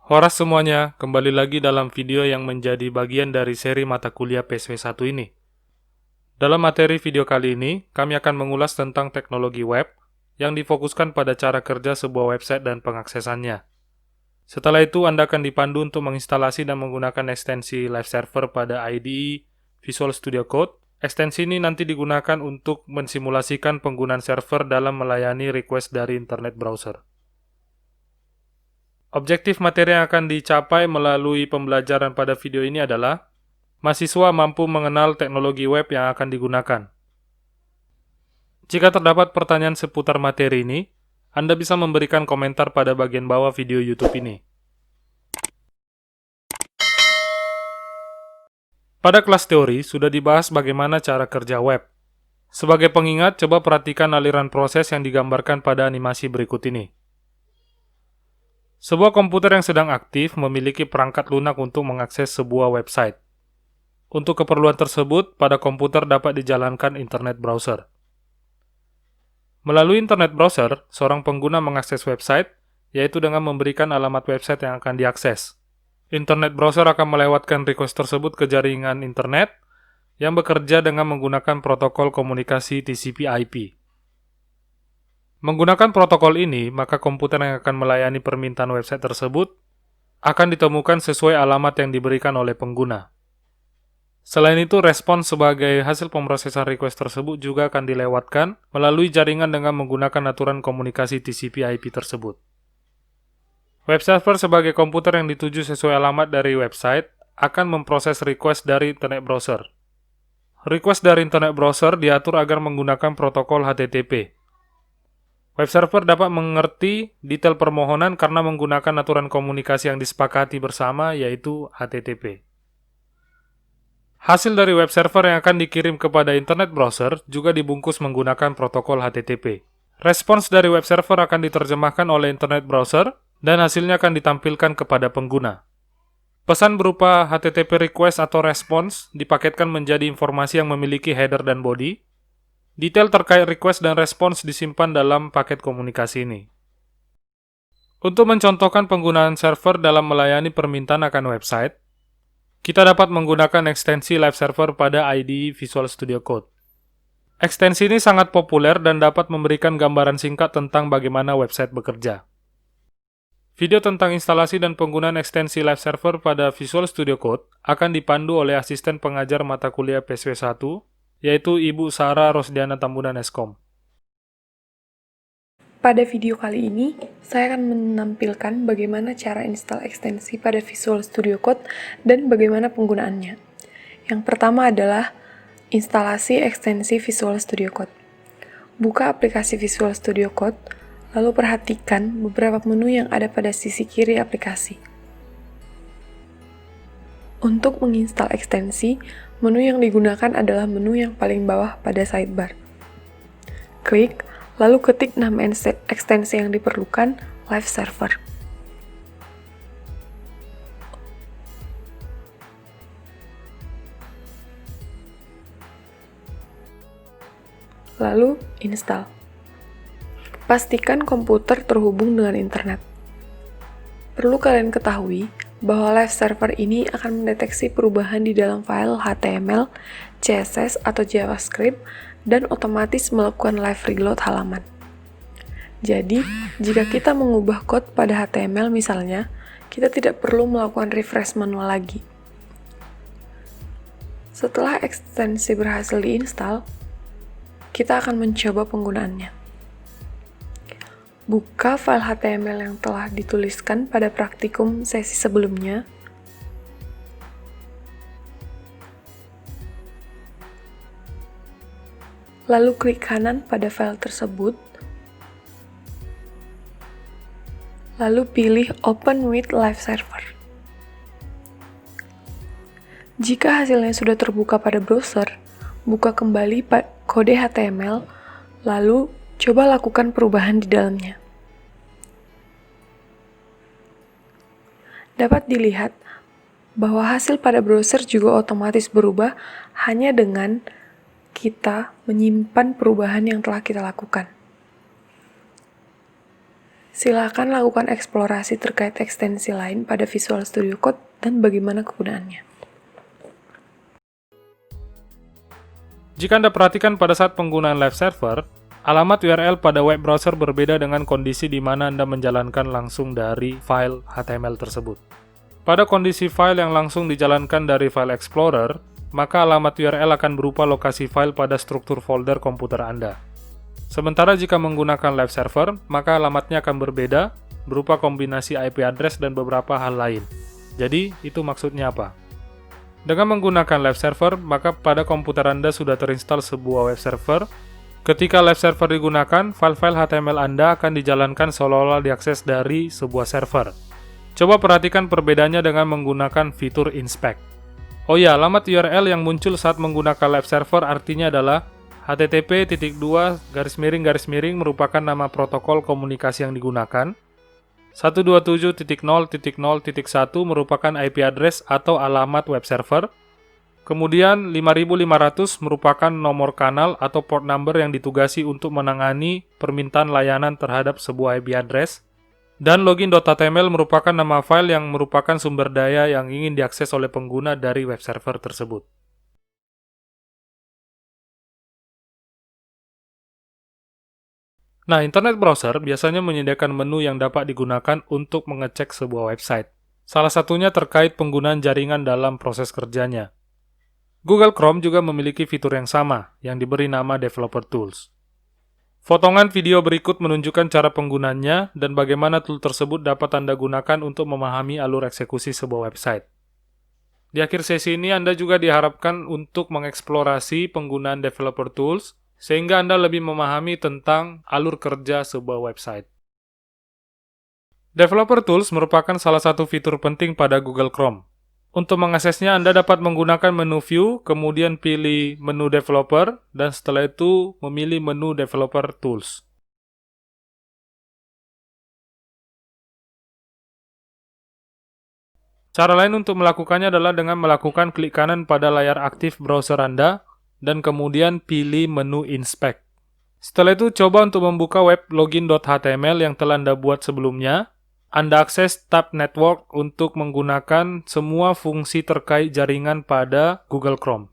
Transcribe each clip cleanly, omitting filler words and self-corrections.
Horas semuanya, kembali lagi dalam video yang menjadi bagian dari seri mata kuliah PSW 1 ini. Dalam materi video kali ini, kami akan mengulas tentang teknologi web yang difokuskan pada cara kerja sebuah website dan pengaksesannya. Setelah itu, Anda akan dipandu untuk menginstalasi dan menggunakan ekstensi Live Server pada IDE Visual Studio Code. Ekstensi ini nanti digunakan untuk mensimulasikan penggunaan server dalam melayani request dari internet browser. Objektif materi yang akan dicapai melalui pembelajaran pada video ini adalah mahasiswa mampu mengenal teknologi web yang akan digunakan. Jika terdapat pertanyaan seputar materi ini, Anda bisa memberikan komentar pada bagian bawah video YouTube ini. Pada kelas teori, sudah dibahas bagaimana cara kerja web. Sebagai pengingat, coba perhatikan aliran proses yang digambarkan pada animasi berikut ini. Sebuah komputer yang sedang aktif memiliki perangkat lunak untuk mengakses sebuah website. Untuk keperluan tersebut, pada komputer dapat dijalankan internet browser. Melalui internet browser, seorang pengguna mengakses website, yaitu dengan memberikan alamat website yang akan diakses. Internet browser akan melewatkan request tersebut ke jaringan internet yang bekerja dengan menggunakan protokol komunikasi TCP/IP. Menggunakan protokol ini, maka komputer yang akan melayani permintaan website tersebut akan ditemukan sesuai alamat yang diberikan oleh pengguna. Selain itu, respons sebagai hasil pemrosesan request tersebut juga akan dilewatkan melalui jaringan dengan menggunakan aturan komunikasi TCP/IP tersebut. Web server sebagai komputer yang dituju sesuai alamat dari website akan memproses request dari internet browser. Request dari internet browser diatur agar menggunakan protokol HTTP. Web server dapat mengerti detail permohonan karena menggunakan aturan komunikasi yang disepakati bersama, yaitu HTTP. Hasil dari web server yang akan dikirim kepada internet browser juga dibungkus menggunakan protokol HTTP. Respons dari web server akan diterjemahkan oleh internet browser dan hasilnya akan ditampilkan kepada pengguna. Pesan berupa HTTP request atau response dipaketkan menjadi informasi yang memiliki header dan body. Detail terkait request dan respons disimpan dalam paket komunikasi ini. Untuk mencontohkan penggunaan server dalam melayani permintaan akan website, kita dapat menggunakan ekstensi Live Server pada IDE Visual Studio Code. Ekstensi ini sangat populer dan dapat memberikan gambaran singkat tentang bagaimana website bekerja. Video tentang instalasi dan penggunaan ekstensi Live Server pada Visual Studio Code akan dipandu oleh asisten pengajar mata kuliah PSW 1, yaitu Ibu Sarah Rosdiana Tambunan Eskom. Pada video kali ini, saya akan menampilkan bagaimana cara install ekstensi pada Visual Studio Code dan bagaimana penggunaannya. Yang pertama adalah instalasi ekstensi Visual Studio Code. Buka aplikasi Visual Studio Code, lalu perhatikan beberapa menu yang ada pada sisi kiri aplikasi. Untuk menginstal ekstensi, menu yang digunakan adalah menu yang paling bawah pada sidebar. Klik, lalu ketik nama ekstensi yang diperlukan, Live Server. Lalu, install. Pastikan komputer terhubung dengan internet. Perlu kalian ketahui bahwa Live Server ini akan mendeteksi perubahan di dalam file HTML, CSS, atau JavaScript dan otomatis melakukan live reload halaman. Jadi, jika kita mengubah code pada HTML misalnya, kita tidak perlu melakukan refresh manual lagi. Setelah ekstensi berhasil diinstal, kita akan mencoba penggunaannya. Buka file HTML yang telah dituliskan pada praktikum sesi sebelumnya. Lalu klik kanan pada file tersebut. Lalu pilih Open with Live Server. Jika hasilnya sudah terbuka pada browser, buka kembali kode HTML, lalu coba lakukan perubahan di dalamnya. Dapat dilihat bahwa hasil pada browser juga otomatis berubah hanya dengan kita menyimpan perubahan yang telah kita lakukan. Silakan lakukan eksplorasi terkait ekstensi lain pada Visual Studio Code dan bagaimana kegunaannya. Jika Anda perhatikan pada saat penggunaan Live Server, alamat URL pada web browser berbeda dengan kondisi di mana Anda menjalankan langsung dari file HTML tersebut. Pada kondisi file yang langsung dijalankan dari File Explorer, maka alamat URL akan berupa lokasi file pada struktur folder komputer Anda. Sementara jika menggunakan Live Server, maka alamatnya akan berbeda, berupa kombinasi IP address dan beberapa hal lain. Jadi, itu maksudnya apa? Dengan menggunakan Live Server, maka pada komputer Anda sudah terinstall sebuah web server. Ketika Live Server digunakan, file-file HTML Anda akan dijalankan seolah-olah diakses dari sebuah server. Coba perhatikan perbedaannya dengan menggunakan fitur Inspect. Oh ya, alamat URL yang muncul saat menggunakan Live Server artinya adalah http:// merupakan nama protokol komunikasi yang digunakan. 127.0.0.1 merupakan IP address atau alamat web server. Kemudian 5500 merupakan nomor kanal atau port number yang ditugasi untuk menangani permintaan layanan terhadap sebuah IP address. Dan login.html merupakan nama file yang merupakan sumber daya yang ingin diakses oleh pengguna dari web server tersebut. Nah, internet browser biasanya menyediakan menu yang dapat digunakan untuk mengecek sebuah website. Salah satunya terkait penggunaan jaringan dalam proses kerjanya. Google Chrome juga memiliki fitur yang sama, yang diberi nama Developer Tools. Potongan video berikut menunjukkan cara penggunanya dan bagaimana tool tersebut dapat Anda gunakan untuk memahami alur eksekusi sebuah website. Di akhir sesi ini, Anda juga diharapkan untuk mengeksplorasi penggunaan Developer Tools, sehingga Anda lebih memahami tentang alur kerja sebuah website. Developer Tools merupakan salah satu fitur penting pada Google Chrome. Untuk mengaksesnya, Anda dapat menggunakan menu View, kemudian pilih menu Developer, dan setelah itu memilih menu Developer Tools. Cara lain untuk melakukannya adalah dengan melakukan klik kanan pada layar aktif browser Anda, dan kemudian pilih menu Inspect. Setelah itu, coba untuk membuka web login.html yang telah Anda buat sebelumnya. Anda akses tab Network untuk menggunakan semua fungsi terkait jaringan pada Google Chrome.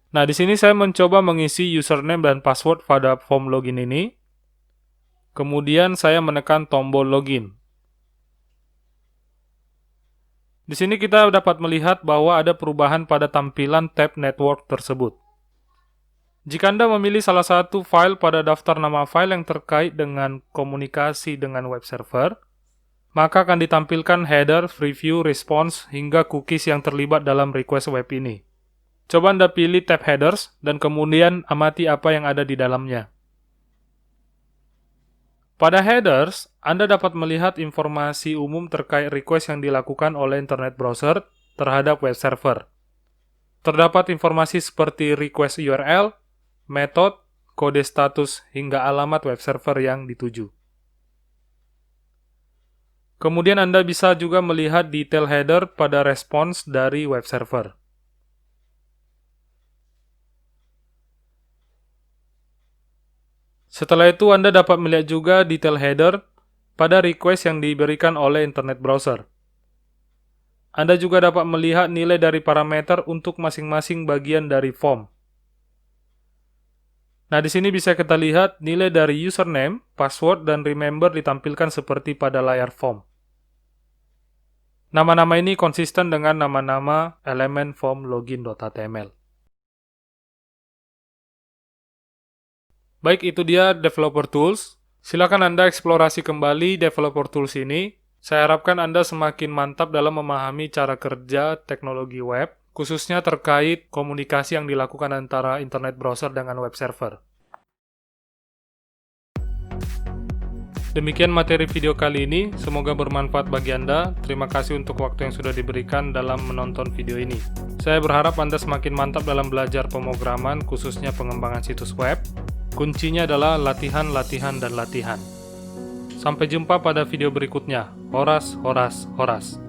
Nah, di sini saya mencoba mengisi username dan password pada form login ini. Kemudian saya menekan tombol login. Di sini kita dapat melihat bahwa ada perubahan pada tampilan tab Network tersebut. Jika Anda memilih salah satu file pada daftar nama file yang terkait dengan komunikasi dengan web server, maka akan ditampilkan header, preview, response, hingga cookies yang terlibat dalam request web ini. Coba Anda pilih tab headers, dan kemudian amati apa yang ada di dalamnya. Pada headers, Anda dapat melihat informasi umum terkait request yang dilakukan oleh internet browser terhadap web server. Terdapat informasi seperti request URL, metode, kode status, hingga alamat web server yang dituju. Kemudian Anda bisa juga melihat detail header pada response dari web server. Setelah itu, Anda dapat melihat juga detail header pada request yang diberikan oleh internet browser. Anda juga dapat melihat nilai dari parameter untuk masing-masing bagian dari form. Nah, di sini bisa kita lihat nilai dari username, password, dan remember ditampilkan seperti pada layar form. Nama-nama ini konsisten dengan nama-nama elemen form login.html. Baik, itu dia Developer Tools. Silakan Anda eksplorasi kembali Developer Tools ini. Saya harapkan Anda semakin mantap dalam memahami cara kerja teknologi web, khususnya terkait komunikasi yang dilakukan antara internet browser dengan web server. Demikian materi video kali ini, semoga bermanfaat bagi Anda. Terima kasih untuk waktu yang sudah diberikan dalam menonton video ini. Saya berharap Anda semakin mantap dalam belajar pemrograman, khususnya pengembangan situs web. Kuncinya adalah latihan, latihan, dan latihan. Sampai jumpa pada video berikutnya. Horas, horas, horas.